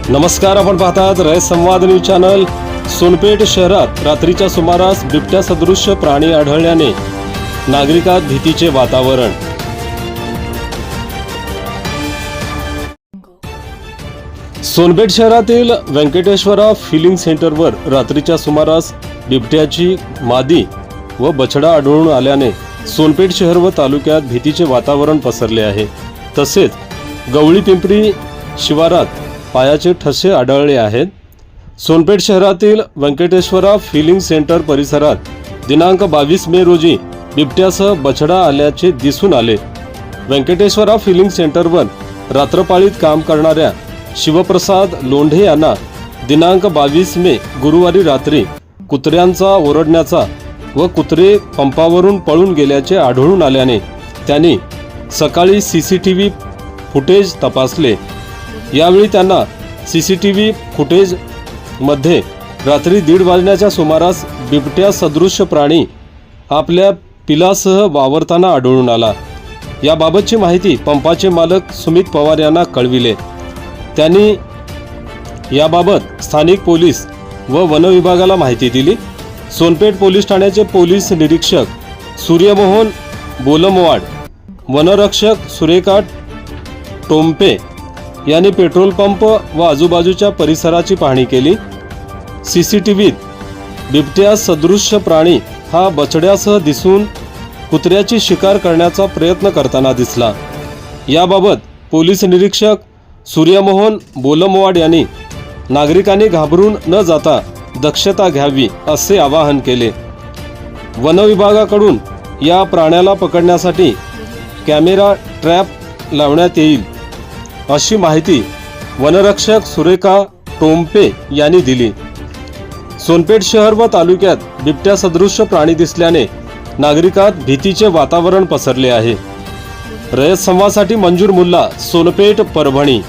नमस्कार, आपण पाहतात रयत संवाद न्यूज चॅनल। सोनपेठ शहरात रात्रीच्या सुमारास बिबट्या सदृश्य प्राणी आढळल्याने नागरिकात भीतीचे वातावरण। सोनपेठ शहरातील व्यंकटेश्वरा फिलिंग सेंटरवर रात्रीच्या सुमारास बिबट्याची मादी व बछडा आढळून आल्याने सोनपेठ शहर व तालुक्यात भीतीचे वातावरण पसरले आहे। तसेच गवळी पिंपरी शिवारात पायाचे ठसे आढळले आहेत। सोनपेठ शहरातील व्यंकटेश्वरा फिलिंग सेंटर परिसरात दिनांक 22 मे रोजी बिबट्यासह बछडा आल्याचे दिसून आले। व्यंकटेश्वरा फिलिंग सेंटरवर रात्रपाळीत काम करणाऱ्या शिवप्रसाद लोंढे यांना दिनांक 22 मे गुरुवारी रात्री कुत्र्यांचा ओरडण्याचा व कुत्रे पंपावरून पळून गेल्याचे आढळून आल्याने त्यांनी सकाळी सीसीटीव्ही फुटेज तपासले। यावेळी त्यांना सीसीटीव्ही फुटेज मध्ये रात्री 1:30 वाजण्याच्या सुमारास बिबट्या सदृश्य प्राणी आपल्या पिलासह वावरताना आढळून आला। याबाबतची माहिती पंपाचे मालक सुमित पवार यांना कळविले। त्यांनी याबाबत स्थानिक पोलीस व वन विभागाला माहिती दिली। सोनपेठ पोलीस ठाण्याचे पोलीस निरीक्षक सूर्यमोहन बोलमवाड, वनरक्षक सुरेखा टोम्पे यांनी पेट्रोल पंप व आजूबाजूच्या परिसराची पाहणी केली। सीसीटीव्हीत बिबट्या सदृश्य प्राणी हा बछड्यासह दिसून कुत्र्याची शिकार करण्याचा प्रयत्न करताना दिसला। याबाबत पोलीस निरीक्षक सूर्यमोहन बोलमवाड यांनी नागरिकांनी घाबरून न जाता दक्षता घ्यावी असे आवाहन केले। वन विभागाकडून या प्राण्याला पकडण्यासाठी कॅमेरा ट्रॅप लावण्यात येईल अशी माहिती वनरक्षक सुरेखा टोम्पे यांनी दिली। सोनपेठ शहर व तालुक्यात बिबट्या सदृश्य प्राणी दिसल्याने नागरिकात भीतीचे वातावरण पसरले आहे। रयत संवादसाठी मंजूर मुल्ला, सोनपेठ, परभणी।